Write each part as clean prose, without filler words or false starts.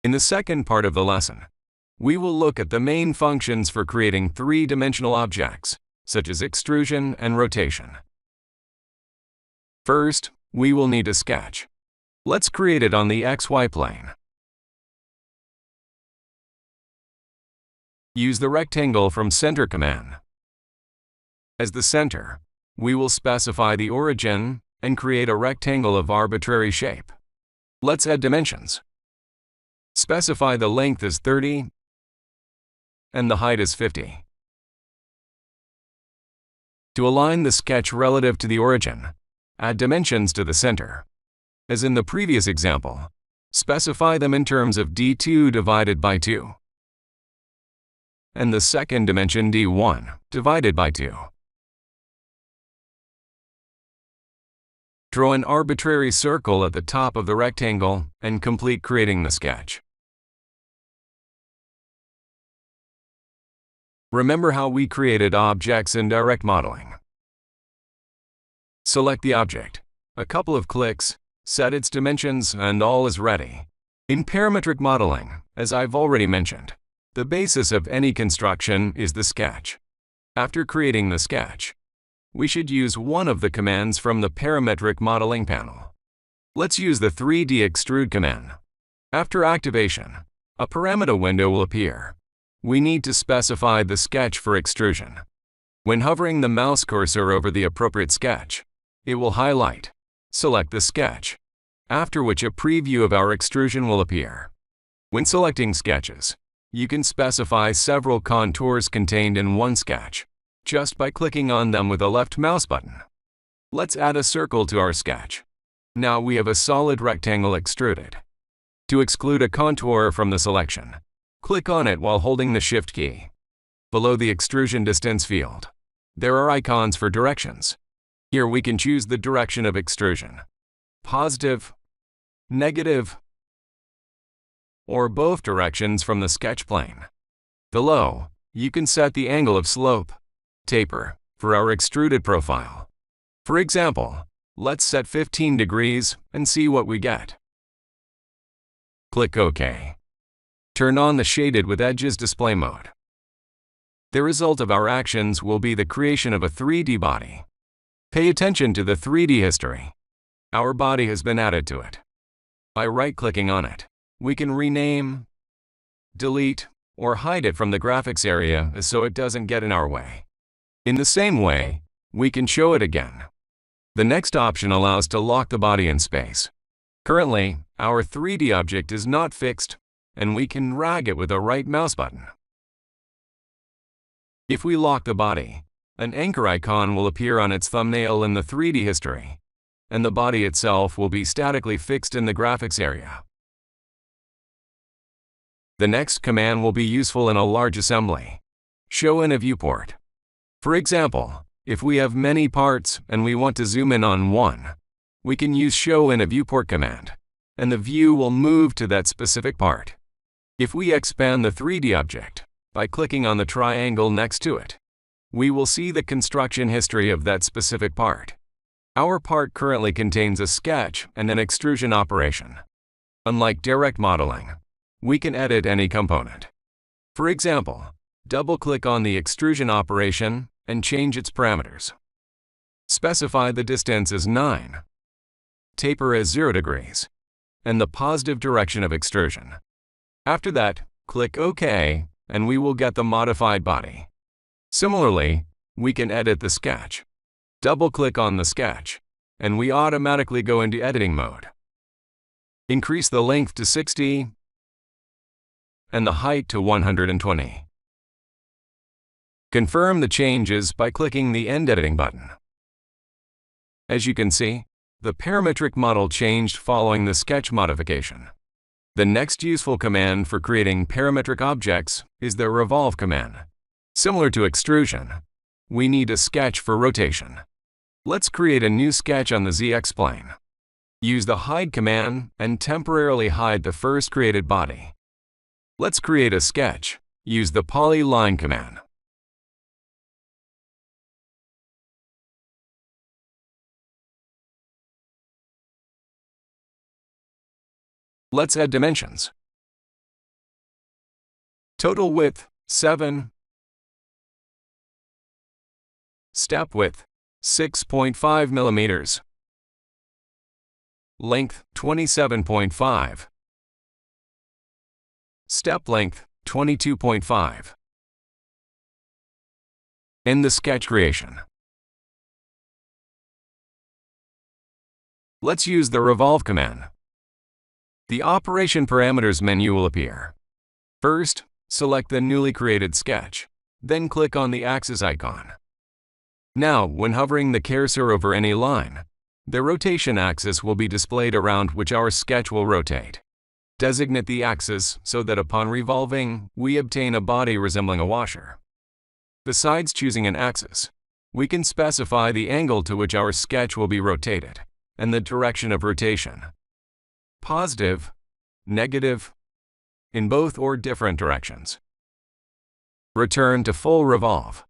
In the second part of the lesson, we will look at the main functions for creating three-dimensional objects, such as extrusion and rotation. First, we will need a sketch. Let's create it on the XY plane. Use the rectangle from center command. As the center, we will specify the origin and create a rectangle of arbitrary shape. Let's add dimensions. Specify the length as 30 and the height as 50. To align the sketch relative to the origin, add dimensions to the center. As in the previous example, specify them in terms of d2 divided by 2, and the second dimension d1 divided by 2. Draw an arbitrary circle at the top of the rectangle and complete creating the sketch. Remember how we created objects in direct modeling. Select the object, a couple of clicks, set its dimensions, and all is ready. In parametric modeling, as I've already mentioned, the basis of any construction is the sketch. After creating the sketch, we should use one of the commands from the parametric modeling panel. Let's use the 3D Extrude command. After activation, a parameter window will appear. We need to specify the sketch for extrusion. When hovering the mouse cursor over the appropriate sketch, it will highlight. Select the sketch, after which a preview of our extrusion will appear. When selecting sketches, you can specify several contours contained in one sketch, just by clicking on them with the left mouse button. Let's add a circle to our sketch. Now we have a solid rectangle extruded. To exclude a contour from the selection, click on it while holding the Shift key. Below the extrusion distance field, there are icons for directions. Here we can choose the direction of extrusion: positive, negative, or both directions from the sketch plane. Below, you can set the angle of slope, taper, for our extruded profile. For example, let's set 15 degrees and see what we get. Click OK. Turn on the Shaded with Edges display mode. The result of our actions will be the creation of a 3D body. Pay attention to the 3D history. Our body has been added to it. By right-clicking on it, we can rename, delete, or hide it from the graphics area so it doesn't get in our way. In the same way, we can show it again. The next option allows to lock the body in space. Currently, our 3D object is not fixed, and we can drag it with a right mouse button. If we lock the body, an anchor icon will appear on its thumbnail in the 3D history, and the body itself will be statically fixed in the graphics area. The next command will be useful in a large assembly. Show in a viewport. For example, if we have many parts and we want to zoom in on one, we can use Show in a viewport command, and the view will move to that specific part. If we expand the 3D object by clicking on the triangle next to it, we will see the construction history of that specific part. Our part currently contains a sketch and an extrusion operation. Unlike direct modeling, we can edit any component. For example, double-click on the extrusion operation and change its parameters. Specify the distance as 9, taper as 0 degrees, and the positive direction of extrusion. After that, click OK, and we will get the modified body. Similarly, we can edit the sketch. Double-click on the sketch, and we automatically go into editing mode. Increase the length to 60 and the height to 120. Confirm the changes by clicking the End Editing button. As you can see, the parametric model changed following the sketch modification. The next useful command for creating parametric objects is the Revolve command. Similar to extrusion, we need a sketch for rotation. Let's create a new sketch on the ZX plane. Use the Hide command and temporarily hide the first created body. Let's create a sketch. Use the Polyline command. Let's add dimensions. Total width, 7. Step width, 6.5 millimeters. Length, 27.5. Step length, 22.5. End the sketch creation. Let's use the Revolve command. The Operation Parameters menu will appear. First, select the newly created sketch, then click on the axis icon. Now, when hovering the cursor over any line, the rotation axis will be displayed around which our sketch will rotate. Designate the axis so that upon revolving, we obtain a body resembling a washer. Besides choosing an axis, we can specify the angle to which our sketch will be rotated and the direction of rotation. Positive, negative, in both or different directions. Return to full revolve.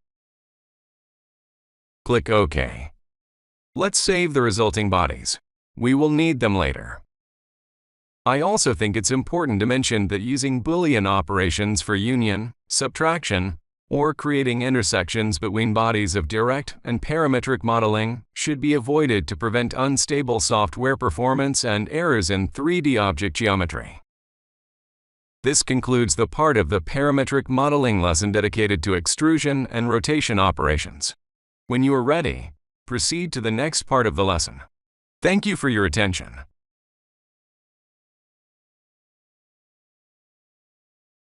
Click OK. Let's save the resulting bodies. We will need them later. I also think it's important to mention that using Boolean operations for union, subtraction, or creating intersections between bodies of direct and parametric modeling should be avoided to prevent unstable software performance and errors in 3D object geometry. This concludes the part of the parametric modeling lesson dedicated to extrusion and rotation operations. When you are ready, proceed to the next part of the lesson. Thank you for your attention.